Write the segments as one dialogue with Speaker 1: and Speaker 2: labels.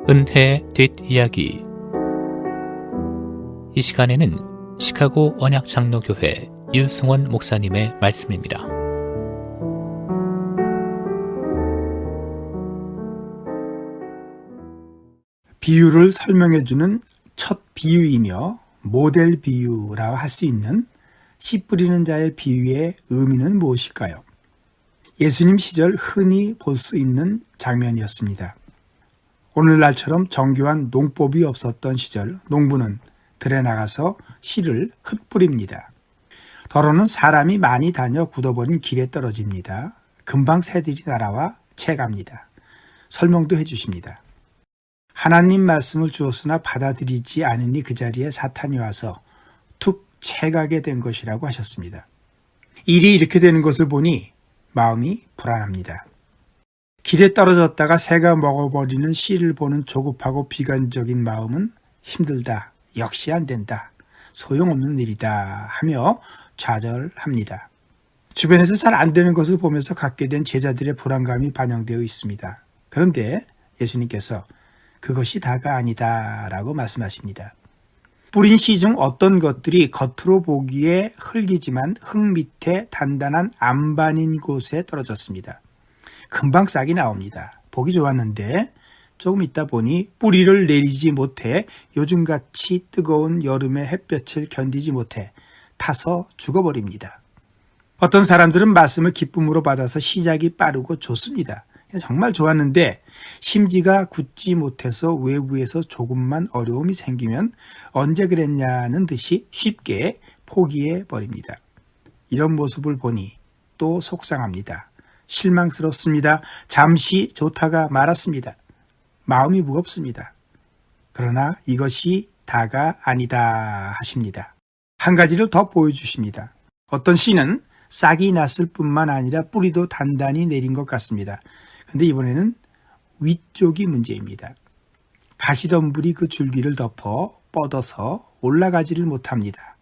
Speaker 1: 은혜의 뒷이야기. 이 시간에는 시카고 언약장로교회 유승원 목사님의 말씀입니다.
Speaker 2: 비유를 설명해주는 첫 비유이며 모델 비유라고 할 수 있는 씨 뿌리는 자의 비유의 의미는 무엇일까요? 예수님 시절 흔히 볼 수 있는 장면이었습니다. 오늘날처럼 정교한 농법이 없었던 시절 농부는 들에 나가서 씨를 흩뿌립니다. 더러는 사람이 많이 다녀 굳어버린 길에 떨어집니다. 금방 새들이 날아와 채갑니다. 설명도 해주십니다. 하나님 말씀을 주었으나 받아들이지 않으니 그 자리에 사탄이 와서 툭 채가게 된 것이라고 하셨습니다. 일이 이렇게 되는 것을 보니 마음이 불안합니다. 길에 떨어졌다가 새가 먹어버리는 씨를 보는 조급하고 비관적인 마음은 힘들다, 역시 안 된다, 소용없는 일이다 하며 좌절합니다. 주변에서 잘 안 되는 것을 보면서 갖게 된 제자들의 불안감이 반영되어 있습니다. 그런데 예수님께서 그것이 다가 아니다 라고 말씀하십니다. 뿌린 씨 중 어떤 것들이 겉으로 보기에 흙이지만 흙 밑에 단단한 안반인 곳에 떨어졌습니다. 금방 싹이 나옵니다. 보기 좋았는데 조금 있다 보니 뿌리를 내리지 못해 요즘같이 뜨거운 여름의 햇볕을 견디지 못해 타서 죽어버립니다. 어떤 사람들은 말씀을 기쁨으로 받아서 시작이 빠르고 좋습니다. 정말 좋았는데 심지가 굳지 못해서 외부에서 조금만 어려움이 생기면 언제 그랬냐는 듯이 쉽게 포기해버립니다. 이런 모습을 보니 또 속상합니다. 실망스럽습니다. 잠시 좋다가 말았습니다. 마음이 무겁습니다. 그러나 이것이 다가 아니다 하십니다. 한 가지를 더 보여주십니다. 어떤 씨는 싹이 났을 뿐만 아니라 뿌리도 단단히 내린 것 같습니다. 근데 이번에는 위쪽이 문제입니다. 가시덤불이 그 줄기를 덮어 뻗어서 올라가지를 못합니다.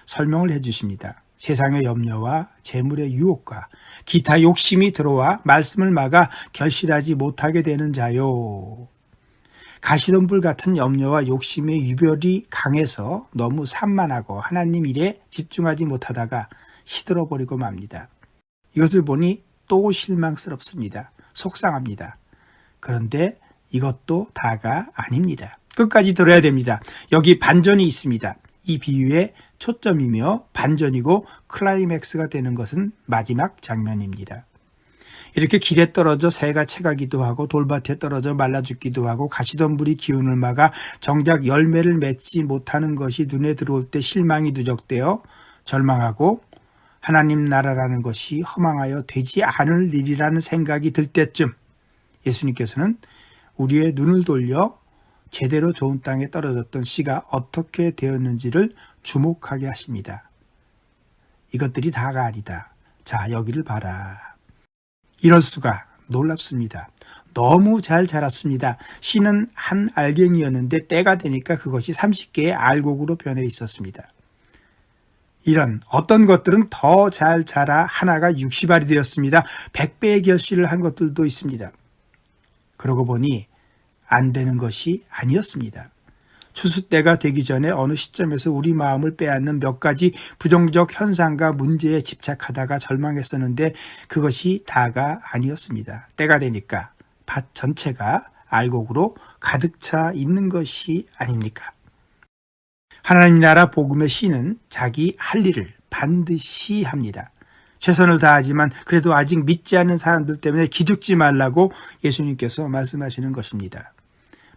Speaker 2: 설명을 해주십니다. 세상의 염려와 재물의 유혹과 기타 욕심이 들어와 말씀을 막아 결실하지 못하게 되는 자요. 가시덤불 같은 염려와 욕심의 유별이 강해서 너무 산만하고 하나님 일에 집중하지 못하다가 시들어버리고 맙니다. 이것을 보니 또 실망스럽습니다. 속상합니다. 그런데 이것도 다가 아닙니다. 끝까지 들어야 됩니다. 여기 반전이 있습니다. 이 비유의 초점이며 반전이고 클라이맥스가 되는 것은 마지막 장면입니다. 이렇게 길에 떨어져 새가 채가기도 하고 돌밭에 떨어져 말라 죽기도 하고 가시덤불이 기운을 막아 정작 열매를 맺지 못하는 것이 눈에 들어올 때 실망이 누적되어 절망하고 하나님 나라라는 것이 허망하여 되지 않을 일이라는 생각이 들 때쯤 예수님께서는 우리의 눈을 돌려 제대로 좋은 땅에 떨어졌던 씨가 어떻게 되었는지를 주목하게 하십니다. 이것들이 다가 아니다. 자, 여기를 봐라. 이럴 수가 놀랍습니다. 너무 잘 자랐습니다. 씨는 한 알갱이였는데 때가 되니까 그것이 30개의 알곡으로 변해 있었습니다. 이런 어떤 것들은 더 잘 자라 하나가 60알이 되었습니다. 100배의 결실을 한 것들도 있습니다. 그러고 보니 안 되는 것이 아니었습니다. 추수 때가 되기 전에 어느 시점에서 우리 마음을 빼앗는 몇 가지 부정적 현상과 문제에 집착하다가 절망했었는데 그것이 다가 아니었습니다. 때가 되니까 밭 전체가 알곡으로 가득 차 있는 것이 아닙니까? 하나님 나라 복음의 씨는 자기 할 일을 반드시 합니다. 최선을 다하지만 그래도 아직 믿지 않는 사람들 때문에 기죽지 말라고 예수님께서 말씀하시는 것입니다.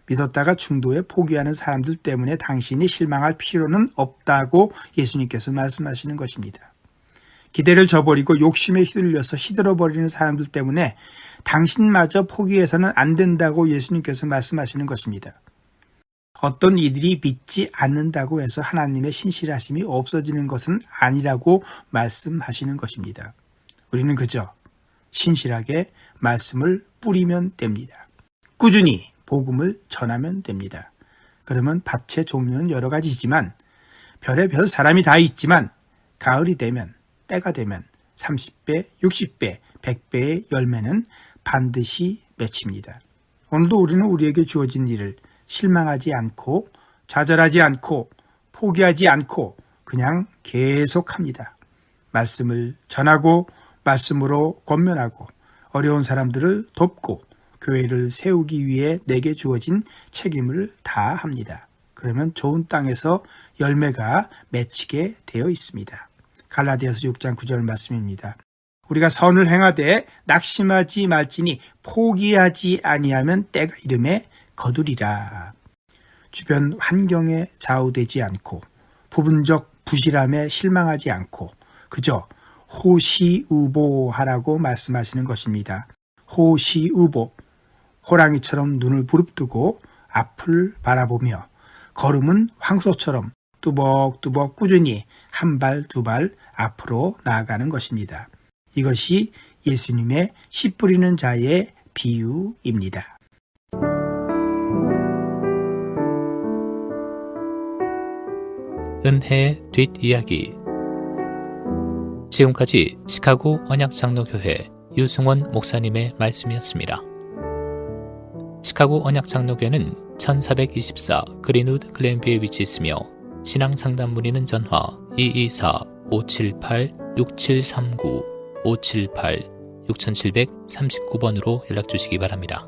Speaker 2: 믿었다가 중도에 포기하는 사람들 때문에 당신이 실망할 필요는 없다고 예수님께서 말씀하시는 것입니다. 기대를 저버리고 욕심에 휘둘려서 시들어버리는 사람들 때문에 당신마저 포기해서는 안 된다고 예수님께서 말씀하시는 것입니다. 어떤 이들이 믿지 않는다고 해서 하나님의 신실하심이 없어지는 것은 아니라고 말씀하시는 것입니다. 우리는 그저 신실하게 말씀을 뿌리면 됩니다. 꾸준히 복음을 전하면 됩니다. 그러면 밭의 종류는 여러 가지지만 별의별 사람이 다 있지만 가을이 되면 때가 되면 30배, 60배, 100배의 열매는 반드시 맺힙니다. 오늘도 우리는 우리에게 주어진 일을 실망하지 않고 좌절하지 않고 포기하지 않고 그냥 계속합니다. 말씀을 전하고 말씀으로 권면하고 어려운 사람들을 돕고 교회를 세우기 위해 내게 주어진 책임을 다합니다. 그러면 좋은 땅에서 열매가 맺히게 되어 있습니다. 갈라디아서 6장 9절 말씀입니다. 우리가 선을 행하되 낙심하지 말지니 포기하지 아니하면 때가 이름에 거두리라. 주변 환경에 좌우되지 않고 부분적 부실함에 실망하지 않고 그저 호시우보하라고 말씀하시는 것입니다. 호시우보, 호랑이처럼 눈을 부릅뜨고 앞을 바라보며 걸음은 황소처럼 뚜벅뚜벅 꾸준히 한 발 두 발 앞으로 나아가는 것입니다. 이것이 예수님의 씨 뿌리는 자의 비유입니다.
Speaker 1: 은혜의 뒷이야기. 지금까지 시카고 언약장로교회 유승원 목사님의 말씀이었습니다. 시카고 언약장로교회는 1424 그린우드 글렌뷰에 위치했으며 신앙상담 문의는 전화 224-578-6739 578-6739번으로 연락주시기 바랍니다.